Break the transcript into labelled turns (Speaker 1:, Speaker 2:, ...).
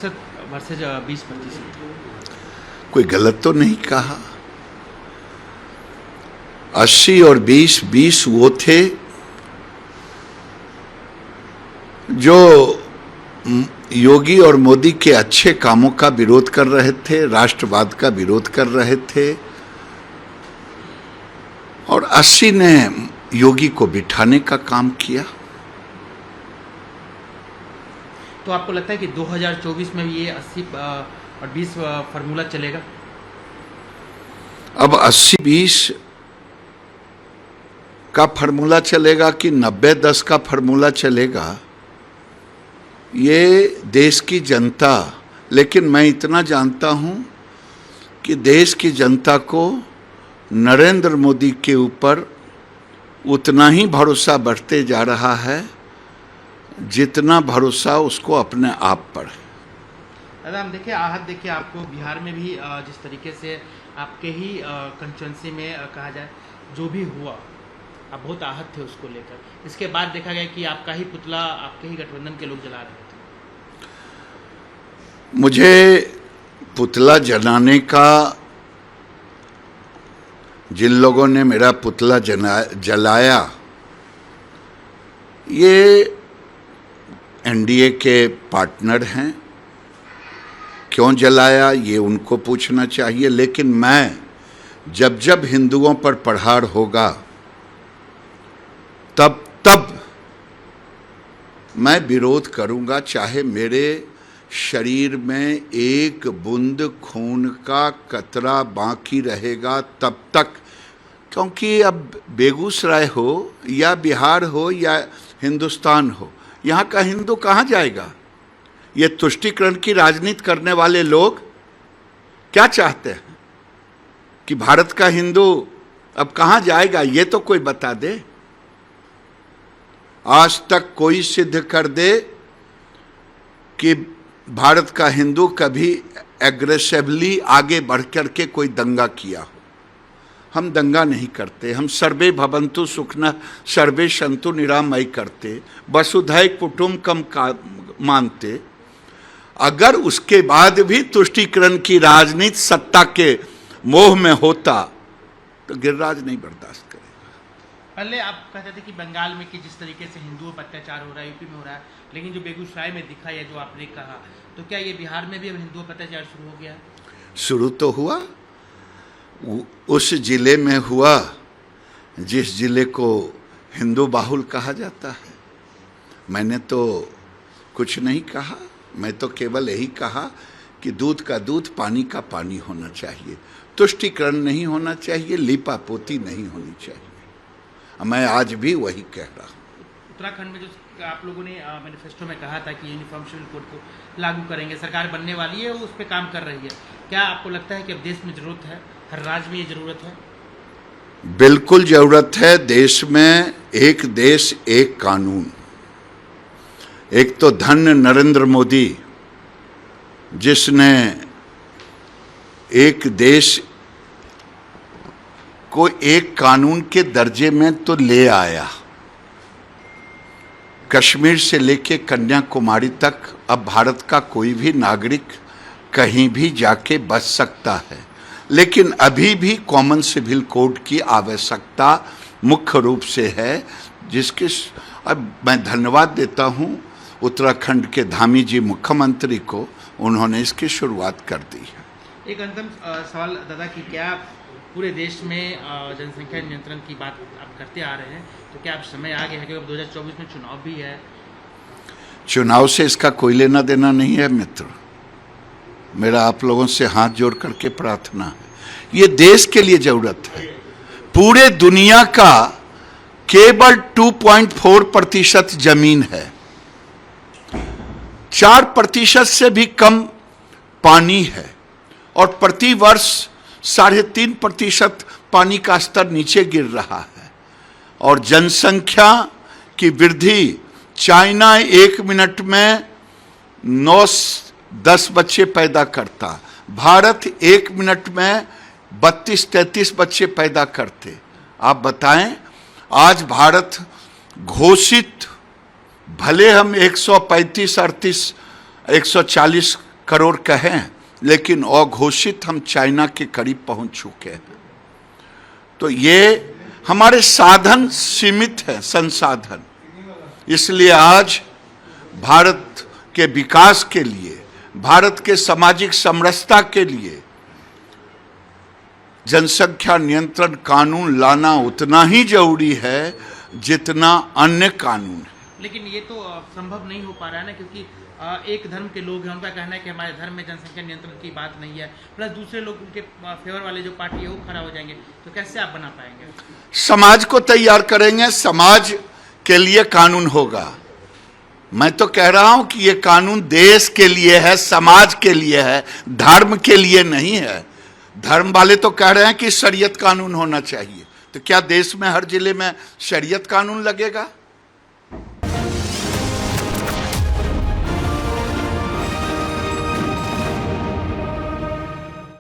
Speaker 1: Versus 20-25।
Speaker 2: कोई गलत तो नहीं कहा। 80 और 20 वो थे जो योगी और मोदी के अच्छे कामों का विरोध कर रहे थे, राष्ट्रवाद का विरोध कर रहे थे, और 80 ने योगी को बिठाने का काम किया।
Speaker 1: तो आपको लगता है कि 2024 में भी ये 80 और 20 फार्मूला चलेगा?
Speaker 2: अब 80-20 का फार्मूला चलेगा कि 90-10 का फार्मूला चलेगा, ये देश की जनता, लेकिन मैं इतना जानता हूं कि देश की जनता को नरेंद्र मोदी के ऊपर उतना ही भरोसा बढ़ते जा रहा है जितना भरोसा उसको अपने आप पर है।
Speaker 1: दादा, हम देखिए आहत देखिए आपको बिहार में भी जिस तरीके से आपके ही कंस्टिट्यूंसी में कहा जाए जो भी हुआ, आप बहुत आहत थे उसको लेकर। इसके बाद देखा गया कि आपका ही पुतला आपके ही गठबंधन के लोग जला रहे थे।
Speaker 2: मुझे पुतला जलाने का, जिन लोगों ने मेरा पुतला जलाया, ये एनडीए के पार्टनर हैं। क्यों जलाया ये उनको पूछना चाहिए, लेकिन मैं जब हिंदुओं पर प्रहार होगा तब मैं विरोध करूंगा, चाहे मेरे शरीर में एक बूंद खून का कतरा बाकी रहेगा तब तक। क्योंकि अब बेगूसराय हो या बिहार हो या हिंदुस्तान हो, यहाँ का हिंदू कहाँ जाएगा? ये तुष्टीकरण की राजनीति करने वाले लोग क्या चाहते हैं कि भारत का हिंदू अब कहाँ जाएगा? ये तो कोई बता दे। आज तक कोई सिद्ध कर दे कि भारत का हिंदू कभी एग्रेसिवली आगे बढ़ कर के कोई दंगा किया हो। हम दंगा नहीं करते, हम सर्वे भवन्तु सुखिनः सर्वे सन्तु निरामय करते, वसुधैव कुटुम्बकम का मानते। अगर उसके बाद भी तुष्टीकरण की राजनीति सत्ता के मोह में होता तो गिरिराज नहीं बर्दाश्त करेगा।
Speaker 1: पहले आप कहते थे कि बंगाल में कि जिस तरीके से हिंदुओं पर अत्याचार हो रहा है, यूपी में हो रहा है, लेकिन जो बेगूसराय में दिखा या जो आपने कहा, तो क्या ये बिहार में भी अब हिंदुओं पर अत्याचार शुरू हो गया है?
Speaker 2: शुरू तो हुआ, उस जिले में हुआ जिस जिले को हिंदू बाहुल कहा जाता है। मैंने तो कुछ नहीं कहा, मैं तो केवल यही कहा कि दूध का दूध, पानी का पानी होना चाहिए, तुष्टीकरण नहीं होना चाहिए, लीपापोती नहीं होनी चाहिए। मैं आज भी वही कह रहा हूँ।
Speaker 1: उत्तराखंड में जो आप लोगों ने मैनिफेस्टो में कहा था कि यूनिफॉर्म सिविल कोड को लागू करेंगे, सरकार बनने वाली है, वो उस पर काम कर रही है, क्या आपको लगता है कि अब देश में जरूरत है, हर राज्य में ये जरूरत है?
Speaker 2: बिल्कुल जरूरत है। देश में एक देश एक कानून। एक तो धन्य नरेंद्र मोदी जिसने एक देश को एक कानून के दर्जे में तो ले आया। कश्मीर से लेके कन्याकुमारी तक अब भारत का कोई भी नागरिक कहीं भी जाके बच सकता है, लेकिन अभी भी कॉमन सिविल कोड की आवश्यकता मुख्य रूप से है, जिसके अब मैं धन्यवाद देता हूं उत्तराखंड के धामी जी मुख्यमंत्री को, उन्होंने इसकी शुरुआत कर दी है।
Speaker 1: एक अंतिम सवाल दादा कि क्या पूरे देश में जनसंख्या नियंत्रण की बात आप करते आ रहे हैं, तो क्या अब समय आ गया है कि अब 2024 में चुनाव भी है?
Speaker 2: चुनाव से इसका कोई लेना देना नहीं है मित्र। मेरा आप लोगों से हाथ जोड़ करके प्रार्थना है, ये देश के लिए जरूरत है। पूरे दुनिया का केवल 2.4% जमीन है, 4% से भी कम पानी है, और प्रति वर्ष 3.5% पानी का स्तर नीचे गिर रहा है। और जनसंख्या की वृद्धि, चाइना 1 मिनट में 9-10 बच्चे पैदा करता, भारत 1 मिनट में 32-33 बच्चे पैदा करते। आप बताएं, आज भारत घोषित, भले हम 135-38, 140 करोड़ कहें, लेकिन अघोषित हम चाइना के करीब पहुंच चुके हैं। तो ये हमारे साधन सीमित है, संसाधन। इसलिए आज भारत के विकास के लिए, भारत के सामाजिक समरसता के लिए जनसंख्या नियंत्रण कानून लाना उतना ही जरूरी है जितना अन्य कानून है।
Speaker 1: लेकिन ये तो संभव नहीं हो पा रहा है ना, क्योंकि एक धर्म के लोग हैं, उनका कहना है कि हमारे धर्म में जनसंख्या नियंत्रण की बात नहीं है, प्लस दूसरे लोग उनके फेवर वाले जो पार्टी है वो खड़ा हो जाएंगे, तो कैसे आप बना पाएंगे?
Speaker 2: समाज को तैयार करेंगे, समाज के लिए कानून होगा। मैं तो कह रहा हूं कि ये कानून देश के लिए है, समाज के लिए है, धर्म के लिए नहीं है। धर्म वाले तो कह रहे हैं कि शरीयत कानून होना चाहिए, तो क्या देश में हर जिले में शरीयत कानून लगेगा?